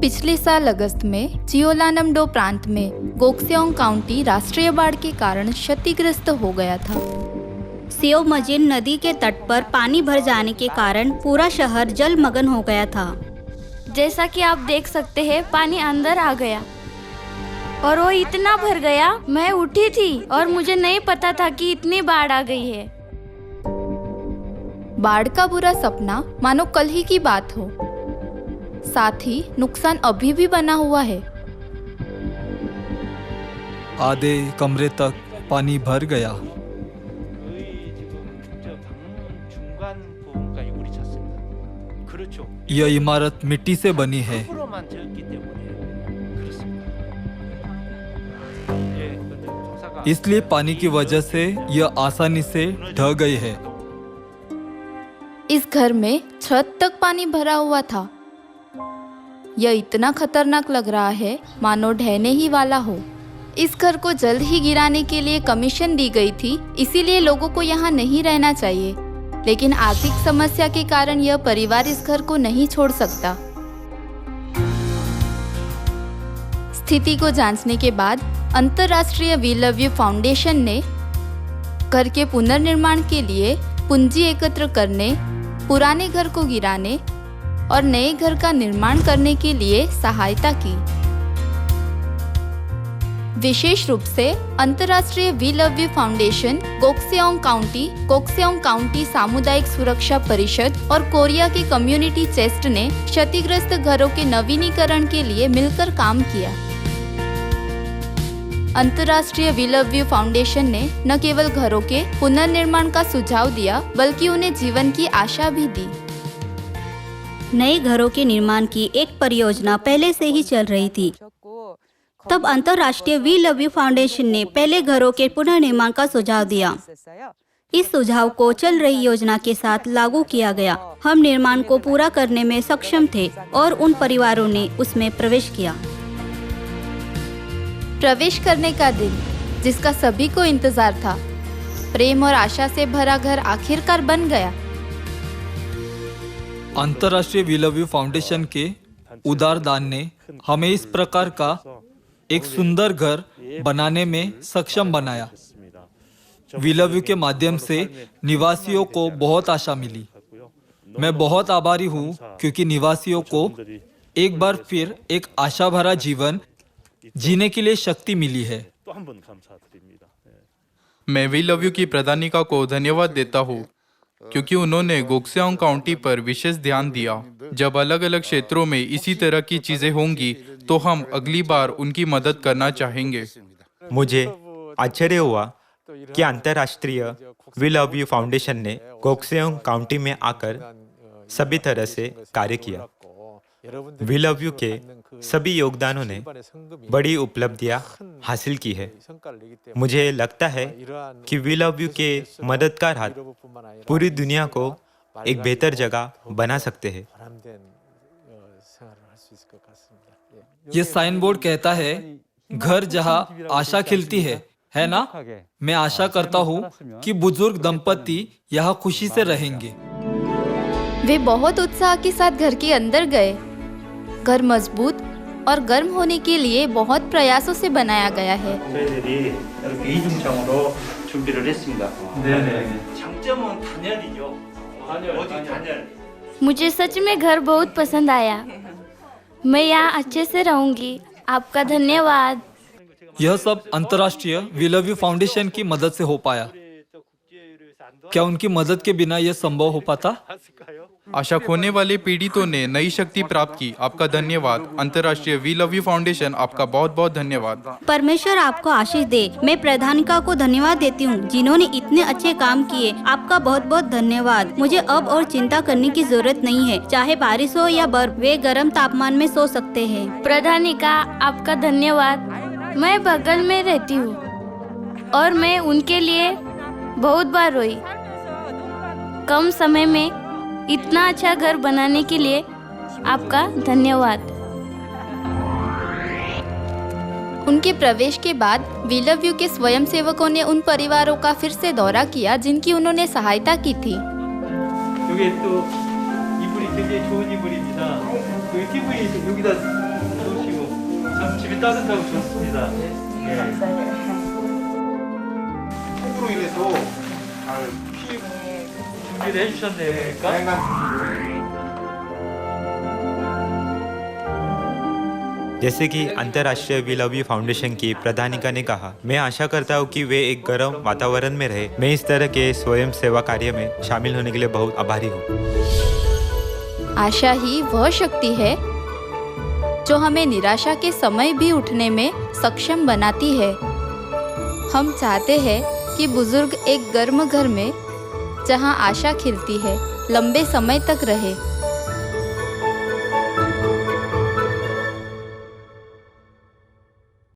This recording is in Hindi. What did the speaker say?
पिछले साल अगस्त में जियोलानमडो प्रांत में गोक्सेओंग काउंटी राष्ट्रीय बाढ़ के कारण क्षतिग्रस्त हो गया था। सियोमजिन नदी के तट पर पानी भर जाने के कारण पूरा शहर जलमग्न हो गया था। जैसा कि आप देख सकते हैं, पानी अंदर आ गया और वो इतना भर गया, मैं उठी थी और मुझे नहीं पता था कि इतनी बाढ़ आ गई है। बाढ़ का बुरा सपना मानो कल ही की बात हो। साथ ही नुकसान अभी भी बना हुआ है। आधे कमरे तक पानी भर गया। यह इमारत मिट्टी से बनी है। इसलिए पानी की वजह से यह आसानी से ढह गई है। इस घर में छत तक पानी भरा हुआ था। यह इतना खतरनाक लग रहा है मानो ढहने ही वाला हो। इस घर को जल्द ही गिराने के लिए कमीशन दी गई थी, इसीलिए लोगों को यहाँ नहीं रहना चाहिए। लेकिन आर्थिक समस्या के कारण यह परिवार इस घर को नहीं छोड़ सकता। स्थिति को जांचने के बाद अंतर्राष्ट्रीय वी लव यू फाउंडेशन ने घर के पुनर्निर्माण के लिए पूंजी एकत्र करने, पुराने घर को गिराने और नए घर का निर्माण करने के लिए सहायता की। विशेष रूप से अंतर्राष्ट्रीय we love you foundation, Gokseong county सामुदायिक सुरक्षा परिषद और कोरिया के कम्युनिटी चेस्ट ने क्षतिग्रस्त घरों के नवीनीकरण के लिए मिलकर काम किया। अंतर्राष्ट्रीय वी लव यू फाउंडेशन ने न केवल घरों के पुनर्निर्माण का सुझाव दिया, बल्कि उन्हें जीवन की आशा भी दी। नए घरों के निर्माण की एक परियोजना पहले से ही चल रही थी। तब अंतर्राष्ट्रीय वी लव यू फाउंडेशन ने पहले घरों के पुनर्निर्माण का सुझाव दिया। इस सुझाव को चल रही योजना के साथ लागू किया गया। हम निर्माण को पूरा करने में सक्षम थे और उन परिवारों ने उसमें प्रवेश किया। प्रवेश करने का दिन, जिसका सभी को इंतजार था। प्रेम और आशा से भरा घर आखिरकार बन गया। अंतर्राष्ट्रीय वी लव यू फाउंडेशन के उदार दान ने हमें इस प्रकार का एक सुंदर घर बनाने में सक्षम बनाया। वी लव यू के माध्यम से निवासियों को बहुत आशा मिली। मैं बहुत आभारी हूँ, क्योंकि निवासियों को एक बार फिर एक आशा भरा जीवन जीने के लिए शक्ति मिली है। मैं वी लव यू की प्रधानिका को धन्यवाद देता हूँ, क्योंकि उन्होंने गोक्सेओंग काउंटी पर विशेष ध्यान दिया। जब अलग अलग क्षेत्रों में इसी तरह की चीजें होंगी तो हम अगली बार उनकी मदद करना चाहेंगे। मुझे आश्चर्य हुआ कि अंतर्राष्ट्रीय वी लव यू फाउंडेशन ने गोक्सेओंग काउंटी में आकर सभी तरह से कार्य किया। वी लव यू के सभी योगदानों ने बड़ी उपलब्धियां हासिल की है। मुझे लगता है कि वी लव यू के मददगार हाथ पूरी दुनिया को एक बेहतर जगह बना सकते हैं। ये साइन बोर्ड कहता है, घर जहाँ आशा खिलती है ना? मैं आशा करता हूँ कि बुजुर्ग दंपति यहाँ खुशी से रहेंगे। वे बहुत उत्साह के साथ घर के अंदर गए। घर मजबूत और गर्म होने के लिए बहुत प्रयासों से बनाया गया है। मुझे सच में घर बहुत पसंद आया। मैं यहाँ अच्छे से रहूंगी। आपका धन्यवाद। यह सब अंतर्राष्ट्रीय वी लव यू फाउंडेशन की मदद से हो पाया। क्या उनकी मदद के बिना यह संभव हो पाता? आशा खोने वाले पीड़ितों ने नई शक्ति प्राप्त की। आपका धन्यवाद। अंतर्राष्ट्रीय वी लव यू फाउंडेशन, आपका बहुत बहुत धन्यवाद। परमेश्वर आपको आशीष दे। मैं प्रधानिका को धन्यवाद देती हूँ, जिन्होंने इतने अच्छे काम किए। आपका बहुत बहुत धन्यवाद। मुझे अब और चिंता करने की जरूरत नहीं है। चाहे बारिश हो या बर्फ, वे गर्म तापमान में सो सकते हैं। प्रधानिका, आपका धन्यवाद। मैं बगल में रहती हूँ और मैं उनके लिए बहुत बार रोई। कम समय में इतना अच्छा घर बनाने के लिए आपका धन्यवाद। उनके प्रवेश के बाद वी लव यू के स्वयंसेवकों ने उन परिवारों का फिर से दौरा किया जिनकी उन्होंने सहायता की थी। 여기 또 이불이 굉장히 좋은 이불입니다. 그 이불이 여기다 좀 집이 따뜻하고 좋습니다. 폭우로 인해서 피해 준비를 해주셨네요. 그러니까 जैसे कि अंतर्राष्ट्रीय वी लव यू फाउंडेशन की प्रधानिका ने कहा, मैं आशा करता हूँ कि वे एक गर्म वातावरण में रहे। मैं इस तरह के स्वयं सेवा कार्य में शामिल होने के लिए बहुत आभारी हूँ। आशा ही वह शक्ति है जो हमें निराशा के समय भी उठने में सक्षम बनाती है। हम चाहते हैं कि बुजुर्ग एक गर्म घर में जहां आशा खिलती है लंबे समय तक रहे।